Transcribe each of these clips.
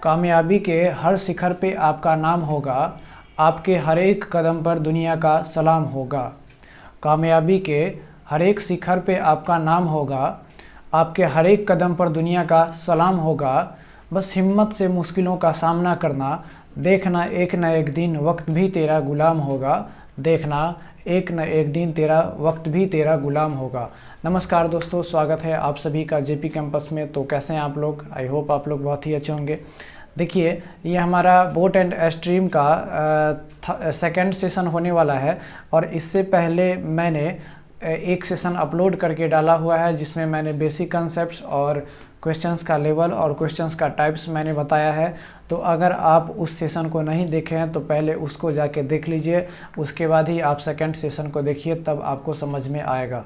कामयाबी के हर शिखर पे आपका नाम होगा, आपके हर एक कदम पर दुनिया का सलाम होगा। कामयाबी के हर एक शिखर पे आपका नाम होगा, आपके हर एक कदम पर दुनिया का सलाम होगा। बस हिम्मत से मुश्किलों का सामना करना, देखना एक न एक दिन वक्त भी तेरा गुलाम होगा। देखना एक न एक दिन तेरा वक्त भी तेरा गुलाम होगा। नमस्कार दोस्तों, स्वागत है आप सभी का जेपी कैंपस में। तो कैसे हैं आप लोग? आई होप आप लोग बहुत ही अच्छे होंगे। देखिए, ये हमारा बोट एंड स्ट्रीम का सेकंड सेशन होने वाला है और इससे पहले मैंने एक सेशन अपलोड करके डाला हुआ है जिसमें मैंने बेसिक कंसेप्ट्स और क्वेश्चंस का लेवल और क्वेश्चंस का टाइप्स मैंने बताया है। तो अगर आप उस सेशन को नहीं देखे हैं तो पहले उसको जाके देख लीजिए, उसके बाद ही आप सेकंड सेशन को देखिए, तब आपको समझ में आएगा।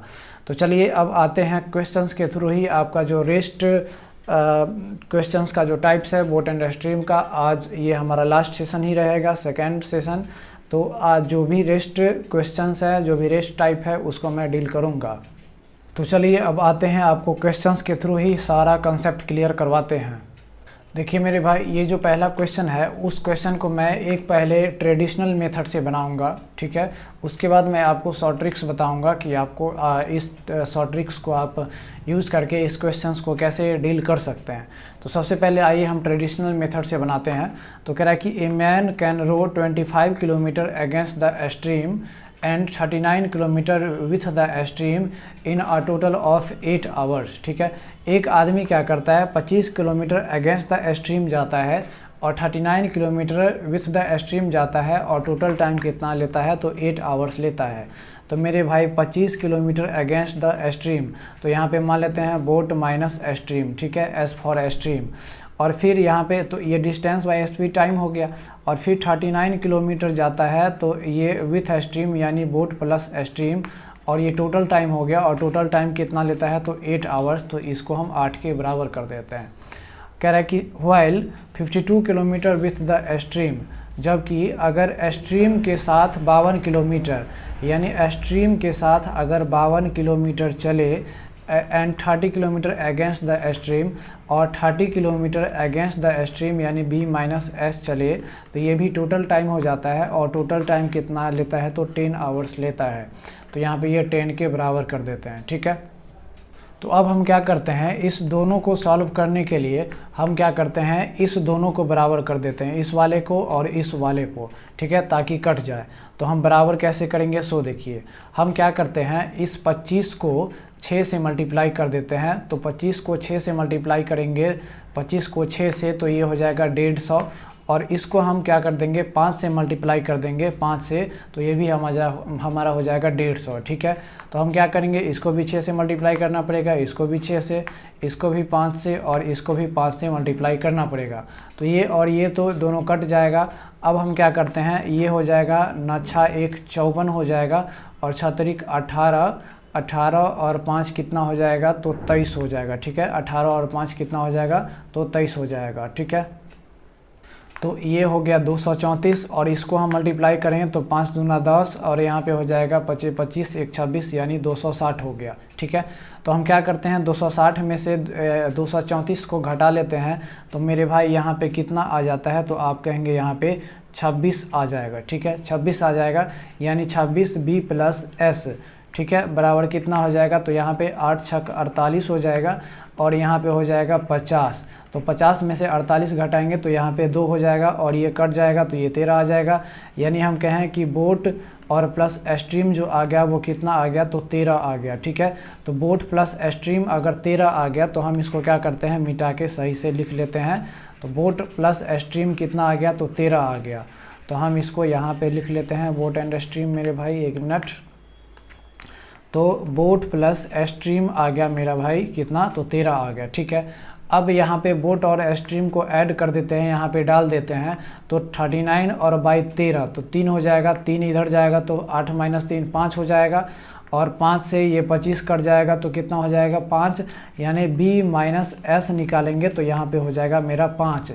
तो चलिए अब आते हैं क्वेश्चंस के थ्रू ही आपका जो रेस्ट क्वेश्चंस का जो टाइप्स है बोट एंड स्ट्रीम का। आज ये हमारा लास्ट सेशन ही रहेगा, सेकंड सेशन। तो आज जो भी रेस्ट क्वेश्चंस है, जो भी रेस्ट टाइप है, उसको मैं डील करूँगा। तो चलिए अब आते हैं, आपको क्वेश्चंस के थ्रू ही सारा कंसेप्ट क्लियर करवाते हैं। देखिए मेरे भाई, ये जो पहला क्वेश्चन है उस क्वेश्चन को मैं एक पहले ट्रेडिशनल मेथड से बनाऊंगा, ठीक है। उसके बाद मैं आपको शॉर्ट ट्रिक्स बताऊंगा कि आपको इस शॉर्ट ट्रिक्स को आप यूज़ करके इस क्वेश्चंस को कैसे डील कर सकते हैं। तो सबसे पहले आइए हम ट्रेडिशनल मेथड से बनाते हैं। तो कह रहा है कि a man can row 25 kilometre against the stream and 39 kilometre with the stream in a total of 8 hours, ठीक है। एक आदमी क्या करता है, 25 किलोमीटर अगेंस्ट द स्ट्रीम जाता है और 39 किलोमीटर विथ द स्ट्रीम जाता है और टोटल टाइम कितना लेता है, तो 8 आवर्स लेता है। तो मेरे भाई 25 किलोमीटर अगेंस्ट द स्ट्रीम, तो यहाँ पे मान लेते हैं बोट माइनस स्ट्रीम, ठीक है, एस फॉर स्ट्रीम। और फिर यहाँ पे तो ये डिस्टेंस बाय स्पीड टाइम हो गया। और फिर 39 किलोमीटर जाता है तो ये विथ स्ट्रीम यानी बोट प्लस स्ट्रीम, और ये टोटल टाइम हो गया। और टोटल टाइम कितना लेता है, तो 8 आवर्स। तो इसको हम 8 के बराबर कर देते हैं। कह रहा है कि while 52 kilometre with the stream, जबकि अगर स्ट्रीम के साथ 52 किलोमीटर, यानी स्ट्रीम के साथ अगर 52 किलोमीटर चले and 30 kilometre against the stream, और 30 किलोमीटर अगेंस्ट द स्ट्रीम यानी बी माइनस एस चले, तो ये भी टोटल टाइम हो जाता है। और टोटल टाइम कितना लेता है, तो 10 आवर्स लेता है। तो यहाँ पे ये 10 के बराबर कर देते हैं, ठीक है। तो अब हम क्या करते हैं, इस दोनों को सॉल्व करने के लिए हम क्या करते हैं, इस दोनों को बराबर कर देते हैं, इस वाले को और इस वाले को, ठीक है, ताकि कट जाए। तो हम बराबर कैसे करेंगे, सो देखिए, हम क्या करते हैं, इस 25 को 6 से मल्टीप्लाई कर देते हैं। तो 25 को 6 से मल्टीप्लाई करेंगे, 25 को 6 से, तो ये हो जाएगा 150। और इसको हम क्या कर देंगे, 5 से मल्टीप्लाई कर देंगे, 5 से, तो ये भी हमारा हो जाएगा 150, ठीक है। तो हम क्या करेंगे, इसको भी 6 से मल्टीप्लाई करना पड़ेगा, इसको भी 6 से, इसको भी 5 से, और इसको भी 5 से मल्टीप्लाई करना पड़ेगा। तो ये और ये तो दोनों कट जाएगा। अब हम क्या करते हैं, ये हो जाएगा 9 × 1 = 54 हो जाएगा, और 6 × 18, 18 और 5 कितना हो जाएगा, तो 23 हो जाएगा, ठीक है। 18 और 5 कितना हो जाएगा, तो 23 हो जाएगा, ठीक है। तो ये हो गया 234, और इसको हम मल्टीप्लाई करें तो 5 दूना 10, और यहाँ पे हो जाएगा 25 25 1 26, यानी 260 हो गया, ठीक है। तो हम क्या करते हैं, 260 में से 234 को घटा लेते हैं। तो मेरे भाई यहाँ पे कितना आ जाता है, तो आप कहेंगे यहाँ पे 26 आ जाएगा, ठीक है, 26 आ जाएगा, यानी 26 बी प्लस एस, ठीक है, बराबर कितना हो जाएगा, तो यहाँ पे 8 × 6 = 48 हो जाएगा, और यहाँ पे हो जाएगा 50। तो 50 में से 48 घटाएंगे तो यहाँ पे 2 हो जाएगा, और ये कट जाएगा तो ये 13 आ जाएगा। यानी हम कहें कि बोट और प्लस स्ट्रीम जो आ गया वो कितना आ गया, तो 13 आ गया, ठीक है। तो बोट प्लस स्ट्रीम अगर 13 आ गया तो हम इसको क्या करते हैं, मिटा के सही से लिख लेते हैं। तो बोट प्लस स्ट्रीम कितना आ गया, तो 13 आ गया। तो हम इसको यहाँ पे लिख लेते हैं, बोट एंड स्ट्रीम। मेरे भाई 1 मिनट। तो बोट प्लस स्ट्रीम आ गया मेरा भाई कितना, तो 13 आ गया, ठीक है। अब यहाँ पे बोट और स्ट्रीम को ऐड कर देते हैं, यहाँ पे डाल देते हैं। तो 39 और बाई 13, तो 3 हो जाएगा, 3 इधर जाएगा तो 8 - 3 5 हो जाएगा, और 5 से ये 25 कट जाएगा तो कितना हो जाएगा, 5, यानी बी माइनस एस निकालेंगे तो यहाँ पे हो जाएगा मेरा 5।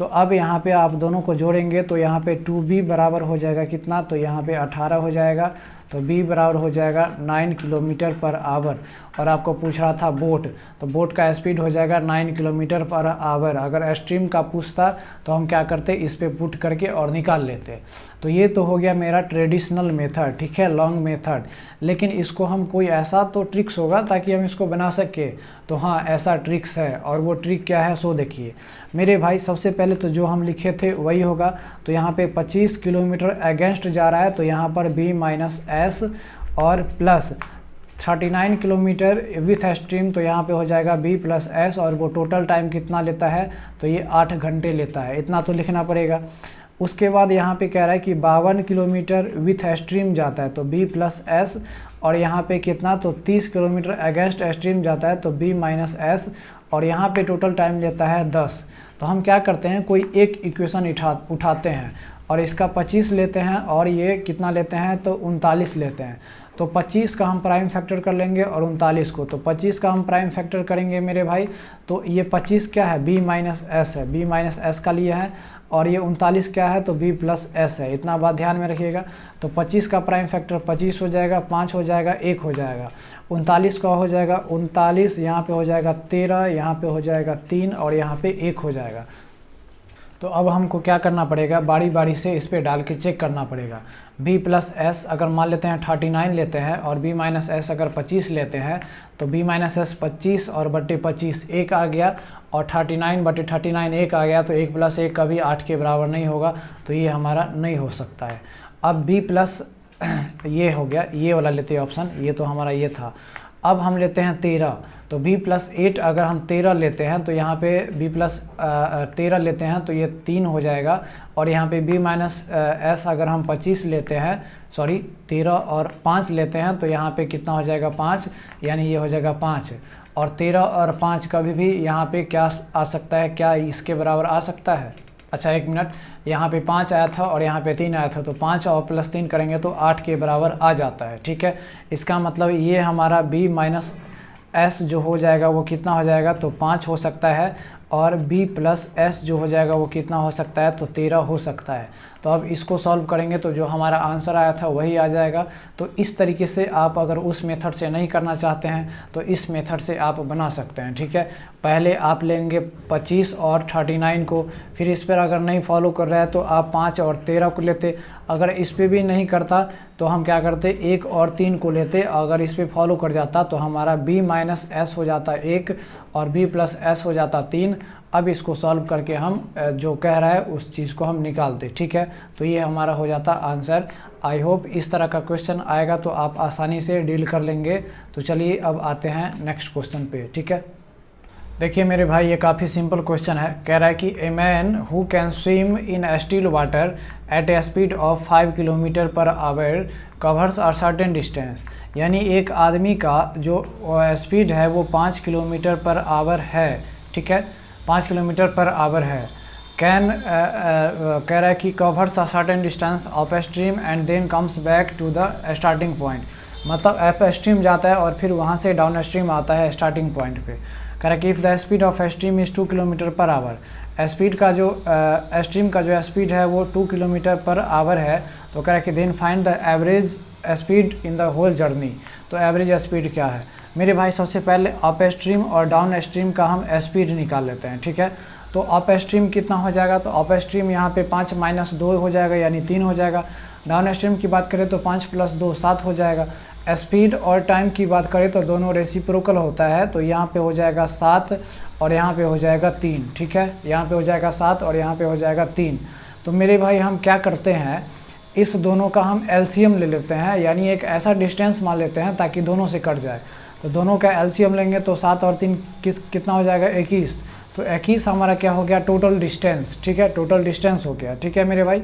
तो अब यहाँ पे आप दोनों को जोड़ेंगे तो यहाँ पे 2b बराबर हो जाएगा कितना, तो यहाँ पे 18 हो जाएगा, तो b बराबर हो जाएगा 9 किलोमीटर पर आवर। और आपको पूछ रहा था बोट, तो बोट का स्पीड हो जाएगा 9 किलोमीटर पर आवर। अगर स्ट्रीम का पूछता तो हम क्या करते, इस पे पुट करके और निकाल लेते। तो ये तो हो गया मेरा ट्रेडिशनल मेथड, ठीक है, लॉन्ग मेथड। लेकिन इसको हम कोई ऐसा तो ट्रिक्स होगा ताकि हम इसको बना सके। तो हाँ, ऐसा ट्रिक्स है, और वो ट्रिक क्या है सो देखिए मेरे भाई। सबसे पहले तो जो हम लिखे थे वही होगा। तो यहाँ पे 25 किलोमीटर अगेंस्ट जा रहा है, तो यहाँ पर b माइनस एस और प्लस 39 किलोमीटर विथ स्ट्रीम, तो यहाँ पे हो जाएगा b प्लस एस। और वो टोटल टाइम कितना लेता है, तो ये 8 घंटे लेता है, इतना तो लिखना पड़ेगा। उसके बाद यहाँ पे कह रहा है कि 52 किलोमीटर विथ स्ट्रीम जाता है, तो b प्लस एस। और यहाँ पे कितना, तो 30 किलोमीटर अगेंस्ट स्ट्रीम जाता है, तो b माइनस एस। और यहाँ पे टोटल टाइम लेता है 10। तो हम क्या करते हैं, कोई एक इक्वेशन उठाते हैं और इसका 25 लेते हैं, और ये कितना लेते हैं, तो 39 लेते हैं। तो 25 का हम प्राइम फैक्टर कर लेंगे और 39 को, तो 25 का हम प्राइम फैक्टर करेंगे मेरे भाई। तो ये 25 क्या है, b माइनस एस है, b माइनस एस का लिए है। और ये 39 क्या है, तो b प्लस एस है, इतना बात ध्यान में रखिएगा। तो 25 का प्राइम फैक्टर 25 हो जाएगा, 5 हो जाएगा, 1 हो जाएगा। 39 का हो जाएगा 39, यहाँ पे हो जाएगा 13, यहाँ पे हो जाएगा 3 और यहाँ पे 1 हो जाएगा। तो अब हमको क्या करना पड़ेगा, बारी बारी से इस पे डाल के चेक करना पड़ेगा। b प्लस एस अगर मान लेते हैं 39 लेते हैं, और b माइनस एस अगर 25 लेते हैं, तो b माइनस एस 25 और बटे 25 1 आ गया, और 39 बटे 39 1 आ गया। तो 1 प्लस 1 कभी 8 के बराबर नहीं होगा, तो ये हमारा नहीं हो सकता है। अब b प्लस ये हो गया, ये वाला लेते हैं ऑप्शन, ये तो हमारा ये था। अब हम लेते हैं 13, तो b प्लस 8 अगर हम 13 लेते हैं, तो यहाँ पे b प्लस 13 लेते हैं, तो ये 3 हो जाएगा। और यहाँ पे b माइनस एस अगर हम 25 लेते हैं, सॉरी 13 और 5 लेते हैं, तो यहाँ पे कितना हो जाएगा 5, यानी ये हो जाएगा 5। और 13 और 5 कभी भी यहाँ पे क्या आ सकता है, क्या इसके बराबर आ सकता है। अच्छा एक मिनट, यहाँ पे 5 आया था और यहाँ पे 3 आया था, तो 5 और प्लस 3 करेंगे तो 8 के बराबर आ जाता है, ठीक है। इसका मतलब ये हमारा b माइनस एस जो हो जाएगा वो कितना हो जाएगा, तो 5 हो सकता है। और b प्लस एस जो हो जाएगा वो कितना हो सकता है, तो 13 हो सकता है। तो अब इसको सॉल्व करेंगे तो जो हमारा आंसर आया था वही आ जाएगा। तो इस तरीके से आप अगर उस मेथड से नहीं करना चाहते हैं तो इस मेथड से आप बना सकते हैं, ठीक है। पहले आप लेंगे 25 और 39 को, फिर इस पर अगर नहीं फॉलो कर रहा है तो आप 5 और 13 को लेते। अगर इस पर भी नहीं करता तो हम क्या करते, 1 और 3 को लेते। अगर इस पर फॉलो कर जाता तो हमारा b माइनस एस हो जाता 1 और b प्लस एस हो जाता 3। अब इसको सॉल्व करके हम जो कह रहा है उस चीज़ को हम निकालते, ठीक है। तो ये हमारा हो जाता आंसर। आई होप इस तरह का क्वेश्चन आएगा तो आप आसानी से डील कर लेंगे। तो चलिए अब आते हैं नेक्स्ट क्वेश्चन पे, ठीक है। देखिए मेरे भाई, ये काफ़ी सिंपल क्वेश्चन है। कह रहा है कि a man who can swim in still water at A speed of 5 kilometre per our covers a certain distance. यानी एक आदमी का जो स्पीड है वो 5 किलोमीटर पर आवर है, ठीक है, 5 किलोमीटर पर आवर है। कैन कह रहा है कि covers a certain distance of stream and then comes back to the starting point. मतलब अप स्ट्रीम जाता है और फिर वहाँ से डाउन स्ट्रीम आता है स्टार्टिंग पॉइंट पे। कह रहा है कि if the speed of stream is 2 kilometre per our. Speed का जो स्ट्रीम का जो स्पीड है वो 2 किलोमीटर पर आवर है। तो कह रहा है कि then find the average speed in the whole journey. तो एवरेज स्पीड क्या है मेरे भाई, सबसे पहले अप स्ट्रीम और डाउन स्ट्रीम का हम स्पीड निकाल लेते हैं, ठीक है। तो अप स्ट्रीम कितना हो जाएगा, तो अप स्ट्रीम यहाँ पे 5 माइनस 2 हो जाएगा, यानी 3 हो जाएगा। डाउन स्ट्रीम की बात करें तो 5 प्लस 2 7 हो जाएगा। स्पीड और टाइम की बात करें तो दोनों रेसिप्रोकल होता है, तो यहाँ पे हो जाएगा 7 और यहाँ पे हो जाएगा 3, ठीक है। यहाँ पे हो जाएगा 7 और यहाँ पे हो जाएगा 3। तो मेरे भाई हम क्या करते हैं, इस दोनों का हम एलसीएम ले लेते हैं, यानी एक ऐसा डिस्टेंस मान लेते हैं ताकि दोनों से कट जाए। तो दोनों का एलसीएम लेंगे तो 7 और 3 कितना हो जाएगा, 21। तो 21 हमारा क्या हो गया, टोटल डिस्टेंस, ठीक है, टोटल डिस्टेंस हो गया, ठीक है मेरे भाई।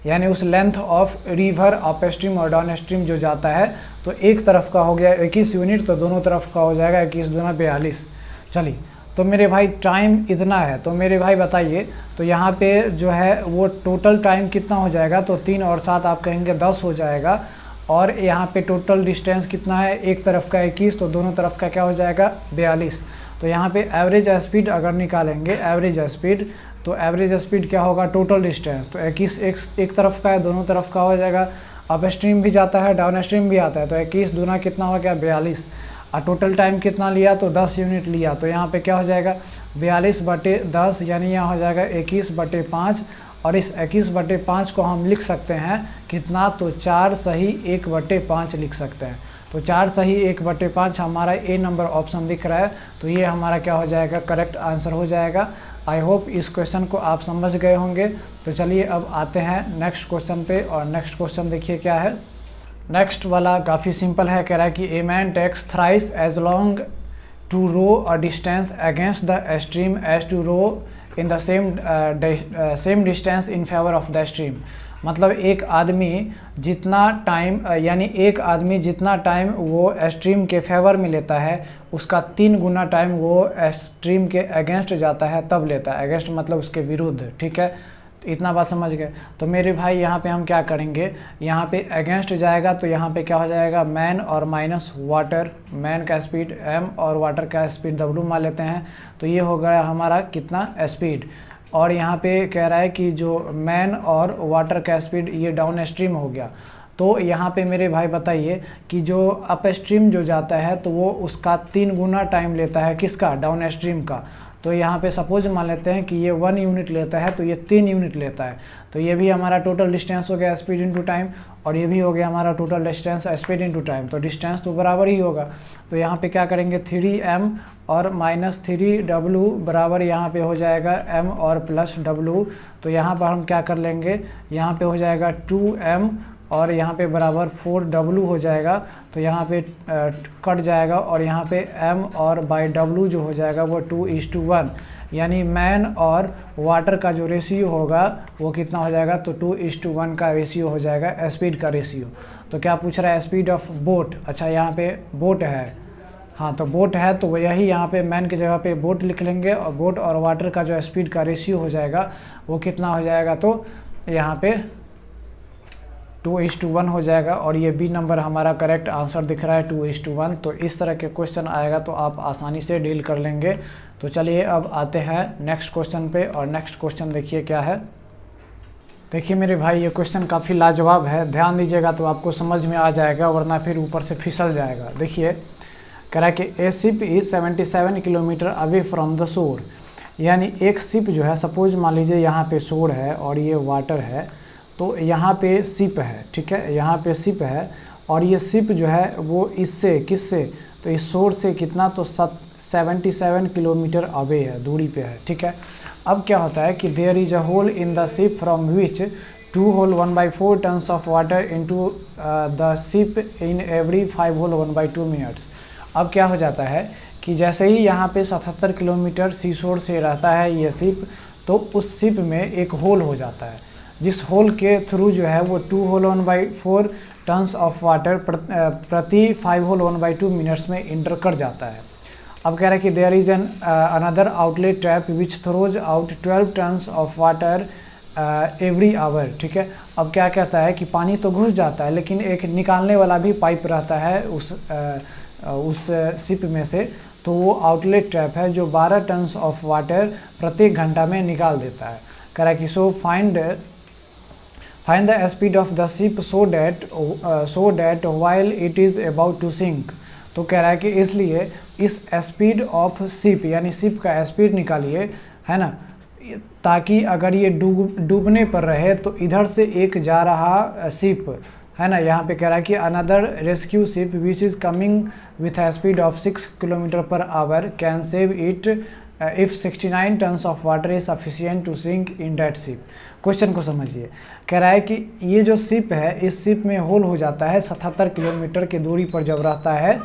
यानी उस length of river up stream और डाउन स्ट्रीम जो जाता है, तो एक तरफ का हो गया 21 यूनिट, तो दोनों तरफ का हो जाएगा 21 दूना 42। चलिए, तो मेरे भाई टाइम इतना है। तो मेरे भाई बताइए, तो यहाँ पे जो है वो टोटल टाइम कितना हो जाएगा, तो 3 और 7 आप कहेंगे 10 हो जाएगा। और यहाँ पे टोटल डिस्टेंस कितना है, एक तरफ का 21, तो दोनों तरफ का क्या हो जाएगा 42। तो यहाँ पे एवरेज स्पीड अगर निकालेंगे, एवरेज स्पीड तो एवरेज स्पीड क्या होगा, टोटल डिस्टेंस, तो 21 एक तरफ का है, दोनों तरफ का हो जाएगा। अप स्ट्रीम भी जाता है, डाउन स्ट्रीम भी आता है, तो 21 दूना कितना हो गया 42, और टोटल टाइम कितना लिया तो 10 यूनिट लिया, तो यहाँ पे क्या हो जाएगा 42/10, यानी यहाँ हो जाएगा 21/5, और इस 21/5 को हम लिख सकते हैं कितना, तो 4 सही 1/5 लिख सकते हैं। तो 4 सही 1/5 हमारा ए नंबर ऑप्शन दिख रहा है, तो ये हमारा क्या हो जाएगा, करेक्ट आंसर हो जाएगा। आई होप इस क्वेश्चन को आप समझ गए होंगे। तो चलिए अब आते हैं नेक्स्ट क्वेश्चन पे, और नेक्स्ट क्वेश्चन देखिए क्या है। नेक्स्ट वाला काफ़ी सिंपल है, कह रहा है कि a man takes thrice as long to row a distance against the stream as to row in the same distance in favour of the stream. मतलब एक आदमी जितना टाइम यानी एक आदमी जितना टाइम वो स्ट्रीम के फेवर में लेता है उसका 3 गुना टाइम वो स्ट्रीम के अगेंस्ट जाता है तब लेता है। अगेंस्ट मतलब उसके विरुद्ध, ठीक है, तो इतना बात समझ गए। तो मेरे भाई यहाँ पे हम क्या करेंगे, यहाँ पे अगेंस्ट जाएगा तो यहाँ पे क्या हो जाएगा, मैन और माइनस वाटर, मैन का स्पीड m और वाटर का स्पीड w मान लेते हैं, तो ये हो गया हमारा कितना स्पीड। और यहाँ पे कह रहा है कि जो मैन और वाटर का स्पीड ये डाउन स्ट्रीम हो गया। तो यहाँ पे मेरे भाई बताइए कि जो अप स्ट्रीम जो जाता है तो वो उसका 3 गुना टाइम लेता है, किसका, डाउन स्ट्रीम का। तो यहाँ पे सपोज मान लेते हैं कि ये 1 यूनिट लेता है तो ये 3 यूनिट लेता है, तो ये भी हमारा टोटल डिस्टेंस हो गया स्पीड इनटू टाइम, और ये भी हो गया हमारा total distance speed into time, तो डिस्टेंस तो बराबर ही होगा। तो यहाँ पे क्या करेंगे 3m और -3w बराबर यहाँ पे हो जाएगा m और +w। तो यहाँ पर हम क्या कर लेंगे, यहाँ पे हो जाएगा 2m और यहाँ पे बराबर 4w हो जाएगा, तो यहाँ पे कट जाएगा और यहाँ पे m और बाई w जो हो जाएगा वो 2:1, यानी मैन और वाटर का जो रेशियो होगा वो कितना हो जाएगा, तो 2:1 का रेशियो हो जाएगा, स्पीड का रेशियो। तो क्या पूछ रहा है, स्पीड ऑफ बोट। अच्छा यहाँ पे बोट है, हाँ तो बोट है तो यही यहाँ पे मैन की जगह पे बोट लिख लेंगे, और बोट और वाटर का जो स्पीड का रेशियो हो जाएगा वो कितना हो जाएगा, तो यहाँ पे 2:1 हो जाएगा। और ये बी नंबर हमारा करेक्ट आंसर दिख रहा है 2:1। तो इस तरह के क्वेश्चन आएगा तो आप आसानी से डील कर लेंगे। तो चलिए अब आते हैं नेक्स्ट क्वेश्चन पे, और नेक्स्ट क्वेश्चन देखिए क्या है। देखिए मेरे भाई ये क्वेश्चन काफ़ी लाजवाब है, ध्यान दीजिएगा तो आपको समझ में आ जाएगा, वरना फिर ऊपर से फिसल जाएगा। देखिए कह रहा है कि ए ship is 77 kilometre away from the shore, यानी एक शिप जो है, सपोज मान लीजिए यहाँ पे शोर है और ये वाटर है, तो यहाँ पे शिप है, ठीक है, यहाँ पे शिप है, और ये शिप जो है वो इससे किससे, तो इस शोर से कितना, तो 77 किलोमीटर अवे है, दूरी पे है, ठीक है। अब क्या होता है कि there is a hole in the ship from which 2 whole 1/4 tons of water into the ship in every 5 whole 1/2 minutes. अब क्या हो जाता है कि जैसे ही यहाँ पे 77 किलोमीटर सी शोर से रहता है ये शिप, तो उस शिप में एक होल हो जाता है, जिस होल के थ्रू जो है वो 2 होल 1/4 टन्स ऑफ वाटर प्रति 5 होल 1/2 मिनट्स में इंटर कर जाता है। अब कह रहा है कि there is an another outlet tap which throws out 12 tons of water every hour, ठीक है। अब क्या कहता है कि पानी तो घुस जाता है, लेकिन एक निकालने वाला भी पाइप रहता है उस शिप में से, तो वो आउटलेट टैप है जो 12 टन्स ऑफ वाटर प्रत्येक घंटा में निकाल देता है। कह रहा है कि so find the speed of the ship so that while it is about to sink. तो कह रहा है कि इसलिए इस स्पीड ऑफ शिप, यानी शिप का स्पीड निकालिए, है ना, ताकि अगर ये डूबने पर रहे तो इधर से एक जा रहा शिप, है ना, यहाँ पे कह रहा है कि another rescue ship which is coming with a speed of 6 kilometre per hour can save it if 69 tons of water is sufficient to sink in that ship. Question को समझिए, कह रहा है कि ये जो शिप है, इस शिप में होल हो जाता है 77 किलोमीटर की दूरी पर जब रहता है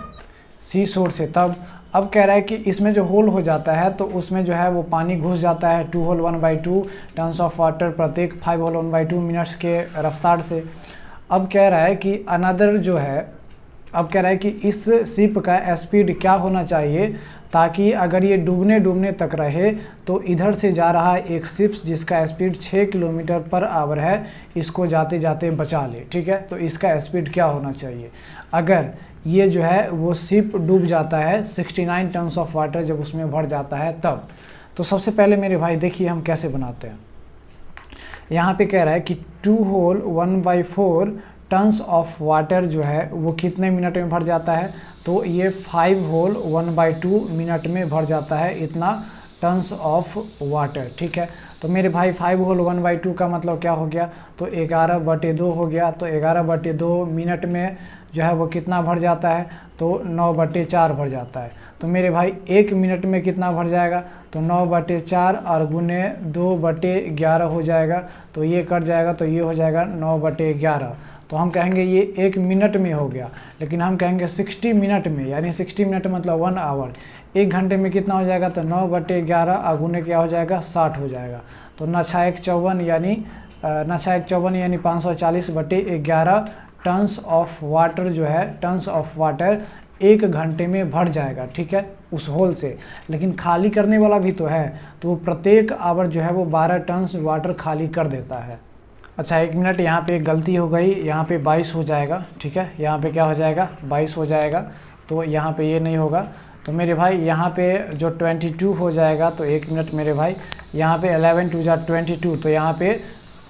सी शोर से, तब। अब कह रहा है कि इसमें जो होल हो जाता है तो उसमें जो है वो पानी घुस जाता है 2 होल 1/2 टन्स ऑफ वाटर प्रत्येक 5 होल 1/2 मिनट्स के रफ्तार से। अब कह रहा है कि अनदर जो है, अब कह रहा है कि इस शिप का स्पीड क्या होना चाहिए, ताकि अगर ये डूबने तक रहे तो इधर से जा रहा एक शिप जिसका स्पीड 6 किलोमीटर पर आवर है, इसको जाते जाते बचा ले, ठीक है। तो इसका स्पीड क्या होना चाहिए अगर ये जो है वो शिप डूब जाता है 69 टन्स ऑफ वाटर जब उसमें भर जाता है तब। तो सबसे पहले मेरे भाई देखिए हम कैसे बनाते हैं। यहाँ पे कह रहा है कि 2 होल 1/4 टन्स ऑफ वाटर जो है वो कितने मिनट में भर जाता है, तो ये 5 होल 1/2 मिनट में भर जाता है इतना टन्स ऑफ वाटर। ठीक है, तो मेरे भाई 5 होल 1/2 का मतलब क्या हो गया, तो 11/2 हो गया। तो 11/2 मिनट में जो है वो कितना भर जाता है, तो 9/4 भर जाता है। तो मेरे भाई 1 मिनट में कितना भर जाएगा, तो 9/4 और गुने 2/11 हो जाएगा, तो ये कट जाएगा, तो ये हो जाएगा 9/11। तो हम कहेंगे ये 1 मिनट में हो गया, लेकिन हम कहेंगे 60 मिनट में, यानी 60 मिनट मतलब 1 आवर। 1 घंटे में कितना हो जाएगा, तो 9/11 और गुने क्या हो जाएगा, 60 हो जाएगा। तो 9×1 = यानी 540/11 टन्स ऑफ वाटर जो है, टन्स ऑफ वाटर 1 घंटे में भर जाएगा। ठीक है, उस होल से। लेकिन खाली करने वाला भी तो है, तो प्रत्येक आवर जो है वो 12 टन्स वाटर खाली कर देता है। अच्छा 1 मिनट, यहाँ पे एक गलती हो गई, यहाँ पे 22 हो जाएगा। ठीक है, यहाँ पे क्या हो जाएगा, 22 हो जाएगा, तो यहाँ पे ये नहीं होगा। तो मेरे भाई यहाँ पे जो 22 हो जाएगा, तो 1 मिनट मेरे भाई, यहाँ पे 11 2 = 22, तो यहाँ पे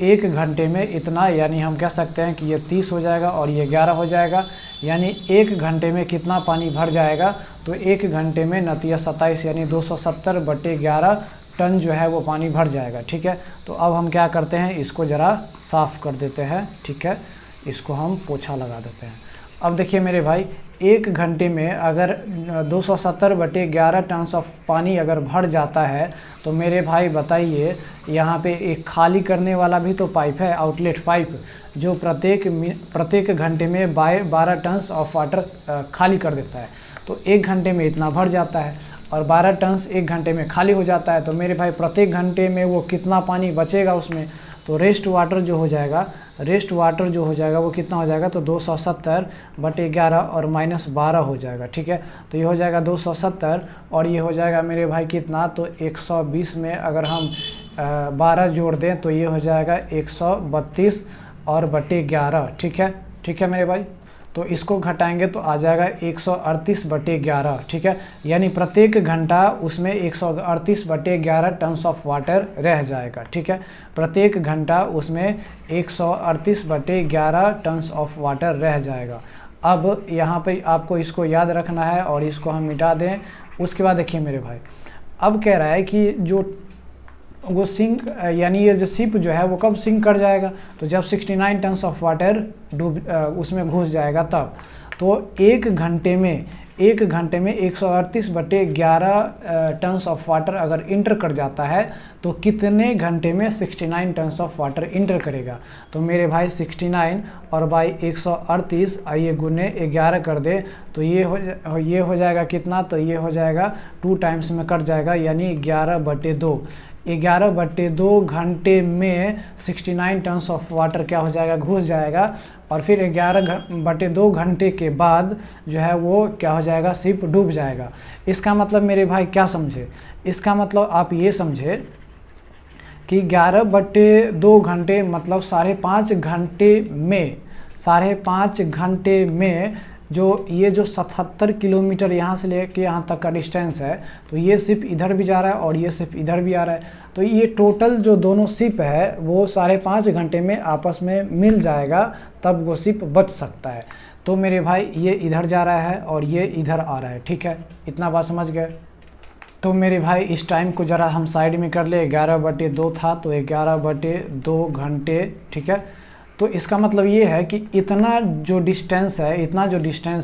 1 घंटे में इतना, यानी हम कह सकते हैं कि ये 30 हो जाएगा और ये 11 हो जाएगा। यानी 1 घंटे में कितना पानी भर जाएगा, तो 1 घंटे में 29 यानी 270/11 टन जो है वो पानी भर जाएगा। ठीक है, तो अब हम क्या करते हैं, इसको ज़रा साफ़ कर देते हैं। ठीक है, इसको हम पोछा लगा देते हैं। अब देखिए मेरे भाई, 1 घंटे में अगर 270/11 टन ऑफ पानी अगर भर जाता है, तो मेरे भाई बताइए, यहाँ पे एक खाली करने वाला भी तो पाइप है, आउटलेट पाइप, जो प्रत्येक घंटे में 12 टन ऑफ वाटर खाली कर देता है। तो 1 घंटे में इतना भर जाता है और 12 टन 1 घंटे में खाली हो जाता है। तो मेरे भाई प्रत्येक घंटे में वो कितना पानी बचेगा उसमें, तो रेस्ट वाटर जो हो जाएगा वो कितना हो जाएगा, तो 270/11 और -12 हो जाएगा। ठीक है, तो ये हो जाएगा 270 और ये हो जाएगा मेरे भाई कितना, तो 120 में अगर हम 12 जोड़ दें तो ये हो जाएगा 132 और बटे 11। ठीक है मेरे भाई, तो इसको घटाएंगे तो आ जाएगा 138/11। ठीक है, यानी प्रत्येक घंटा उसमें 138/11 टन्स ऑफ वाटर रह जाएगा। ठीक है, प्रत्येक घंटा उसमें 138/11 टन्स ऑफ वाटर रह जाएगा। अब यहाँ पे आपको इसको याद रखना है और इसको हम मिटा दें। उसके बाद देखिए मेरे भाई, अब कह रहा है कि जो वो सिंक, यानी ये जो सिप जो है वो कब सिंक कर जाएगा, तो जब 69 टन्स ऑफ वाटर उसमें घुस जाएगा तब। तो 1 घंटे में 138/11 टन्स ऑफ वाटर अगर इंटर कर जाता है, तो कितने घंटे में 69 टन्स ऑफ वाटर इंटर करेगा। तो मेरे भाई 69 और बाई 138 आइए गुने 11 कर दे, तो ये हो जाएगा कितना, तो ये हो जाएगा 2 टाइम्स में कट जाएगा, यानी 11/2। 11/2 घंटे में 69 टन्स ऑफ वाटर क्या हो जाएगा, घुस जाएगा। और फिर 11/2 घंटे के बाद जो है वो क्या हो जाएगा, सिप डूब जाएगा। इसका मतलब मेरे भाई क्या समझे, इसका मतलब आप ये समझे कि 11/2 घंटे मतलब 5.5 घंटे में जो 77 किलोमीटर यहाँ से लेके यहाँ तक का डिस्टेंस है, तो ये सिप इधर भी जा रहा है और ये सिप इधर भी आ रहा है। तो ये टोटल जो दोनों सिप है वो 5.5 घंटे में आपस में मिल जाएगा, तब वो सिप बच सकता है। तो मेरे भाई ये इधर जा रहा है और ये इधर आ रहा है। ठीक है, इतना बात समझ गए। तो मेरे भाई इस टाइम को ज़रा हम साइड में कर ले, 11/2 था तो 11/2 घंटे। ठीक है, तो इसका मतलब ये है कि इतना जो डिस्टेंस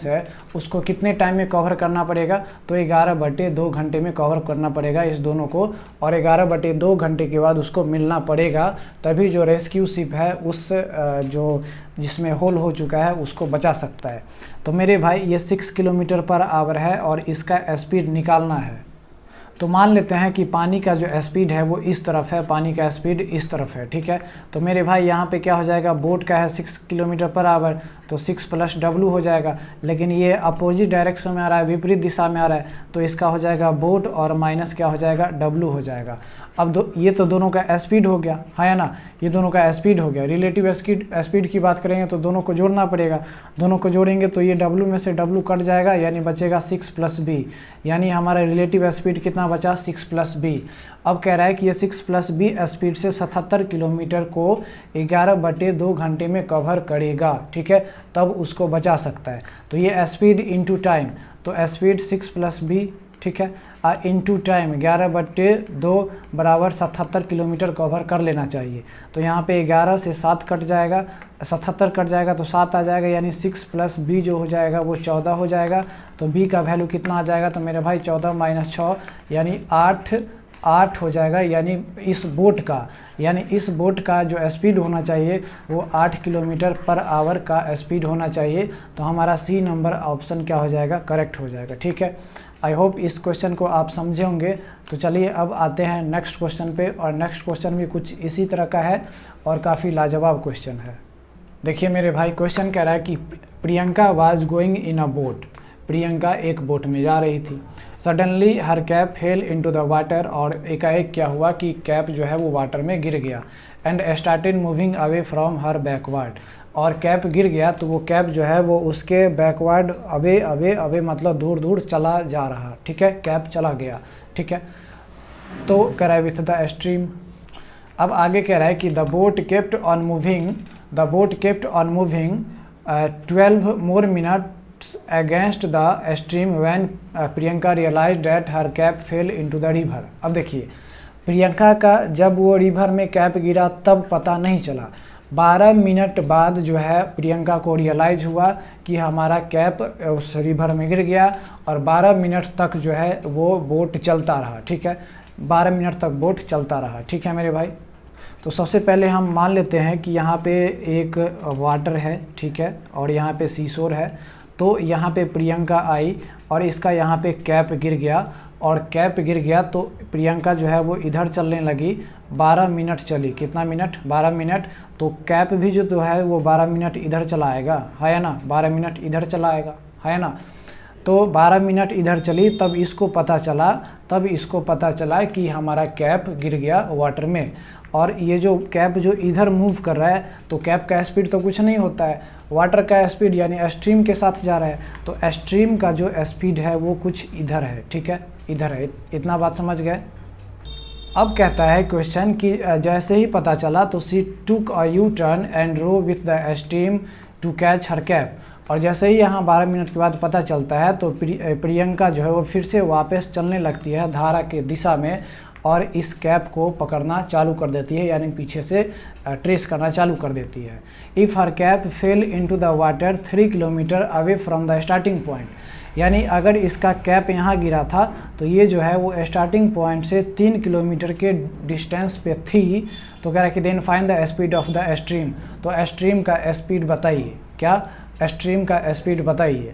है उसको कितने टाइम में कवर करना पड़ेगा, तो 11/2 घंटे में कवर करना पड़ेगा इस दोनों को। और 11/2 घंटे के बाद उसको मिलना पड़ेगा, तभी जो रेस्क्यू शिप है उस जो जिसमें होल हो चुका है उसको बचा सकता है। तो मेरे भाई ये 6 किलोमीटर पर आवर है और इसका स्पीड निकालना है। तो मान लेते हैं कि पानी का जो स्पीड है वो इस तरफ है, पानी का स्पीड इस तरफ है। ठीक है, तो मेरे भाई यहाँ पे क्या हो जाएगा, बोट का है 6 किलोमीटर पर आवर, तो 6 + W हो जाएगा। लेकिन ये अपोजिट डायरेक्शन में आ रहा है, विपरीत दिशा में आ रहा है, तो इसका हो जाएगा बोट और माइनस क्या हो जाएगा, W हो जाएगा। अब ये तो दोनों का स्पीड हो गया है ना, ये दोनों का स्पीड हो गया। रिलेटिव स्पीड की बात करेंगे तो दोनों को जोड़ना पड़ेगा, दोनों को जोड़ेंगे तो ये W में से W कट जाएगा, यानी बचेगा 6 + B, यानी हमारा रिलेटिव स्पीड कितना बचा, 6 + B। अब कह रहा है कि ये 6+b स्पीड से 77 किलोमीटर को 11/2 घंटे में कवर करेगा, ठीक है, तब उसको बचा सकता है। तो ये स्पीड इंटू टाइम, तो स्पीड 6+b, ठीक है, इंटू टाइम 11/2 बराबर 77 किलोमीटर कवर कर लेना चाहिए। तो यहाँ पे 11 से 7 कट जाएगा, 77 कट जाएगा तो 7 आ जाएगा, यानी 6+b जो हो जाएगा वो 14 हो जाएगा। तो b का वैल्यू कितना आ जाएगा, तो मेरे भाई 14 - 6 यानी 8 हो जाएगा। यानी इस बोट का जो स्पीड होना चाहिए वो 8 किलोमीटर पर आवर का स्पीड होना चाहिए। तो हमारा सी नंबर ऑप्शन क्या हो जाएगा, करेक्ट हो जाएगा, ठीक है। आई होप इस क्वेश्चन को आप समझे होंगे। तो चलिए अब आते हैं नेक्स्ट क्वेश्चन पे, और नेक्स्ट क्वेश्चन भी कुछ इसी तरह का है और काफ़ी लाजवाब क्वेश्चन है। देखिए मेरे भाई, क्वेश्चन कह रहा है कि Priyanka was going in a boat, Priyanka एक बोट में जा रही थी। Suddenly her cap fail into the water, और एकाएक क्या हुआ कि कैप जो है वो वाटर में गिर गया। And started moving away from her backward, और कैप गिर गया तो वो कैप जो है वो उसके बैकवर्ड अवे मतलब दूर दूर चला जा रहा, ठीक है, कैप चला गया, ठीक है। तो कह रहा है विथ द स्ट्रीम। अब आगे कह रहा है कि the boat kept on moving 12 more minutes against the stream when Priyanka realized that her cap fell into the river। अब देखिए, प्रियंका का जब वो रिवर में कैप गिरा तब पता नहीं चला। 12 मिनट बाद जो है प्रियंका को रियलाइज़ हुआ कि हमारा कैप उस रिवर में गिर गया, और 12 मिनट तक जो है वो बोट चलता रहा, ठीक है, 12 मिनट तक बोट चलता रहा, ठीक है मेरे भाई। तो सबसे पहले हम मान लेते हैं कि यहाँ पे एक वाटर है, ठीक है, और यहाँ पे सीशोर है। तो यहाँ पे प्रियंका आई और इसका यहाँ पे कैप गिर गया, और कैप गिर गया तो प्रियंका जो है वो इधर चलने लगी। 12 मिनट चली, कितना मिनट, 12 मिनट। तो कैप भी जो तो है वो 12 मिनट इधर चलाएगा, है ना, 12 मिनट इधर चलाएगा, है ना। तो 12 मिनट इधर चली, तब इसको पता चला कि हमारा कैप गिर गया वाटर में। और ये जो कैप जो इधर मूव कर रहा है, तो कैप का स्पीड तो कुछ नहीं होता है, वाटर का स्पीड यानी स्ट्रीम के साथ जा रहा है। तो स्ट्रीम का जो स्पीड है वो कुछ इधर है, ठीक है, इधर है। इतना बात समझ गए। अब कहता है क्वेश्चन कि जैसे ही पता चला तो she took a U turn and row with the stream to catch her cap. और जैसे ही यहाँ 12 मिनट के बाद पता चलता है तो प्रियंका जो है वो फिर से वापस चलने लगती है धारा के दिशा में, और इस कैप को पकड़ना चालू कर देती है, यानी पीछे से ट्रेस करना चालू कर देती है। If her cap fail into the water 3 kilometre away from the starting point, यानी अगर इसका कैप यहाँ गिरा था तो ये जो है वो स्टार्टिंग पॉइंट से 3 किलोमीटर के डिस्टेंस पे थी। तो कह रहा है कि then find the speed of the stream, तो स्ट्रीम का स्पीड बताइए, क्या स्ट्रीम का स्पीड बताइए।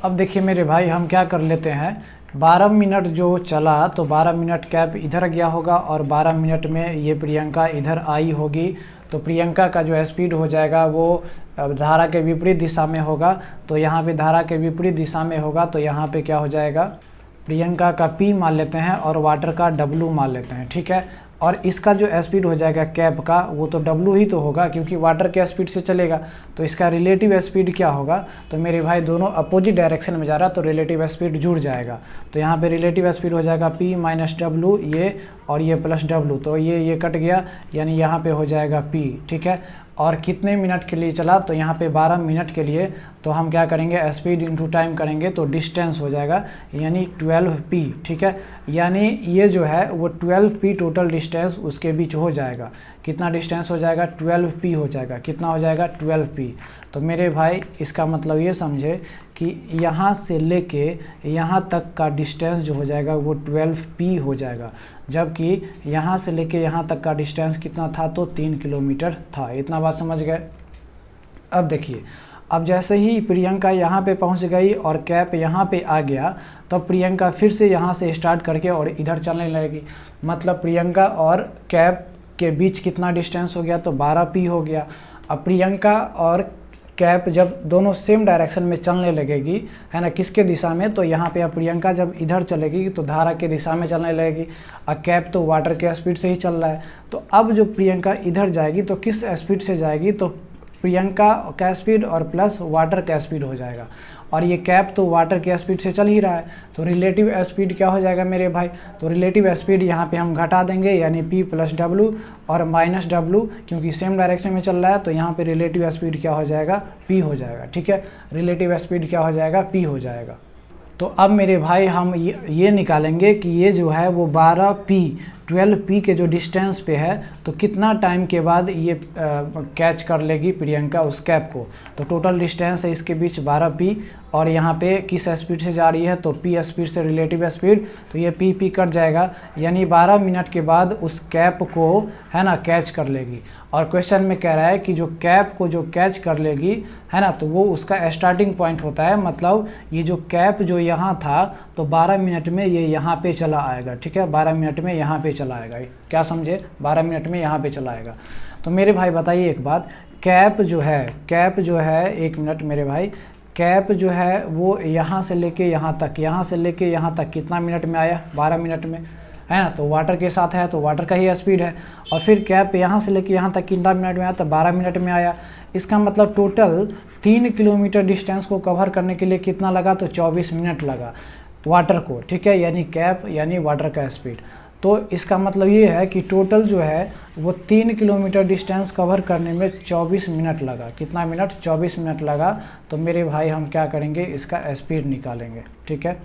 अब देखिए मेरे भाई, हम क्या कर लेते हैं, 12 मिनट जो चला तो 12 मिनट कैप इधर गया होगा, और 12 मिनट में ये प्रियंका इधर आई होगी। तो प्रियंका का जो स्पीड हो जाएगा वो धारा के विपरीत दिशा में होगा। तो यहाँ पे धारा के विपरीत दिशा में होगा, तो यहाँ पे क्या हो जाएगा, प्रियंका का P मान लेते हैं और वाटर का W मान लेते हैं, ठीक है। और इसका जो स्पीड हो जाएगा कैप का वो तो W ही तो होगा, क्योंकि वाटर के स्पीड से चलेगा। तो इसका रिलेटिव स्पीड क्या होगा, तो मेरे भाई दोनों अपोजिट डायरेक्शन में जा रहा है तो रिलेटिव स्पीड जुड़ जाएगा। तो यहाँ पे रिलेटिव स्पीड हो जाएगा P - W, ये और ये प्लस W, तो ये कट गया, यानी यहाँ पे हो जाएगा P, ठीक है। और कितने मिनट के लिए चला, तो यहाँ पे 12 मिनट के लिए। तो हम क्या करेंगे, स्पीड इंटू टाइम करेंगे तो डिस्टेंस हो जाएगा, यानी 12p, ठीक है। यानी ये जो है वो 12p टोटल डिस्टेंस उसके बीच हो जाएगा। कितना डिस्टेंस हो जाएगा, 12p हो जाएगा। कितना हो जाएगा, 12p। तो मेरे भाई इसका मतलब ये समझे कि यहाँ से लेके यहाँ तक का डिस्टेंस जो हो जाएगा वो 12p हो जाएगा, जबकि यहाँ से लेके यहाँ तक का डिस्टेंस कितना था, तो 3 किलोमीटर था। इतना बात समझ गए। अब देखिए, अब जैसे ही प्रियंका यहाँ पे पहुँच गई और कैप यहाँ पे आ गया, तो प्रियंका फिर से यहाँ से स्टार्ट करके और इधर चलने लगेगी। मतलब प्रियंका और कैप के बीच कितना डिस्टेंस हो गया, तो 12p हो गया। अब प्रियंका और कैप जब दोनों सेम डायरेक्शन में चलने लगेगी, है ना, किसके दिशा में, तो यहाँ पे अब प्रियंका जब इधर चलेगी तो धारा के दिशा में चलने लगेगी, और कैप तो वाटर के स्पीड से ही चल रहा है। तो अब जो प्रियंका इधर जाएगी तो किस स्पीड से जाएगी, तो प्रियंका का स्पीड और प्लस वाटर का स्पीड हो जाएगा। और ये कैप तो वाटर के स्पीड से चल ही रहा है, तो रिलेटिव स्पीड क्या हो जाएगा मेरे भाई, तो रिलेटिव स्पीड यहाँ पे हम घटा देंगे, यानी p प्लस डब्लू और माइनस डब्लू, क्योंकि सेम डायरेक्शन में चल रहा है तो यहाँ पे रिलेटिव स्पीड क्या हो जाएगा, p हो जाएगा। ठीक है, रिलेटिव स्पीड क्या हो जाएगा, p हो जाएगा। तो अब मेरे भाई हम ये निकालेंगे कि ये जो है वो 12p के जो डिस्टेंस पे है तो कितना टाइम के बाद ये कैच कर लेगी प्रियंका उस कैप को। तो टोटल डिस्टेंस है इसके बीच 12p, और यहाँ पे किस स्पीड से जा रही है, तो p स्पीड से रिलेटिव स्पीड, तो ये p कट जाएगा, यानी 12 मिनट के बाद उस कैप को है ना कैच कर लेगी। और क्वेश्चन में कह रहा है कि जो कैप को जो कैच कर लेगी है ना, तो वो उसका स्टार्टिंग पॉइंट होता है, मतलब ये जो कैप जो यहाँ था तो 12 मिनट में ये यहाँ पे चला आएगा। ठीक है, 12 मिनट में यहाँ पे चला आएगा, क्या समझे, 12 मिनट में यहाँ पे चला आएगा। तो मेरे भाई बताइए एक बात, कैप जो है 1 मिनट मेरे भाई, कैप जो है वो यहाँ से लेके यहाँ तक कितना मिनट में आया, 12 मिनट में, है ना। तो वाटर के साथ है तो वाटर का ही स्पीड है, और फिर कैप यहाँ से लेके यहाँ तक कितना मिनट में आया, तो 12 मिनट में आया। इसका मतलब टोटल 3 किलोमीटर डिस्टेंस को कवर करने के लिए कितना लगा, तो 24 मिनट लगा वाटर को। ठीक है, यानी कैप यानी वाटर का स्पीड। तो इसका मतलब ये है कि टोटल जो है वो 3 किलोमीटर डिस्टेंस कवर करने में 24 मिनट लगा। कितना मिनट, 24 मिनट लगा। तो मेरे भाई हम क्या करेंगे, इसका स्पीड निकालेंगे। ठीक है,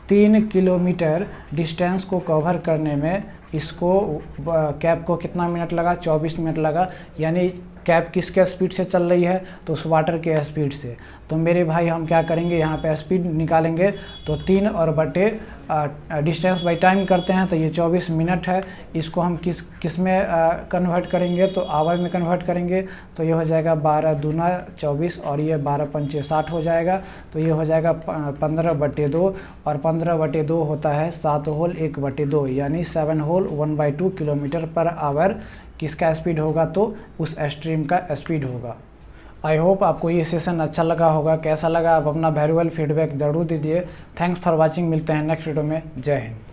3 किलोमीटर डिस्टेंस को कवर करने में इसको कैप को कितना मिनट लगा, 24 मिनट लगा, यानी कैप किसके स्पीड से चल रही है, तो उस वाटर के स्पीड से। तो मेरे भाई हम क्या करेंगे, यहाँ पे स्पीड निकालेंगे, तो 3 और बटे डिस्टेंस बाई टाइम करते हैं, तो ये 24 मिनट है। इसको हम किस में कन्वर्ट करेंगे, तो आवर में कन्वर्ट करेंगे, तो ये हो जाएगा 12 दूना 24 और ये 12 पंचे 60 हो जाएगा। तो ये हो जाएगा 15/2, और 15/2 होता है 7 होल 1/2, यानी 7 होल 1/2 किलोमीटर पर आवर किसका स्पीड होगा, तो उस स्ट्रीम का स्पीड होगा। आई होप आपको ये सेशन अच्छा लगा होगा। कैसा लगा आप अपना वैल्यूएबल फीडबैक ज़रूर दीजिए। थैंक्स फॉर वाचिंग, मिलते हैं नेक्स्ट वीडियो में। जय हिंद।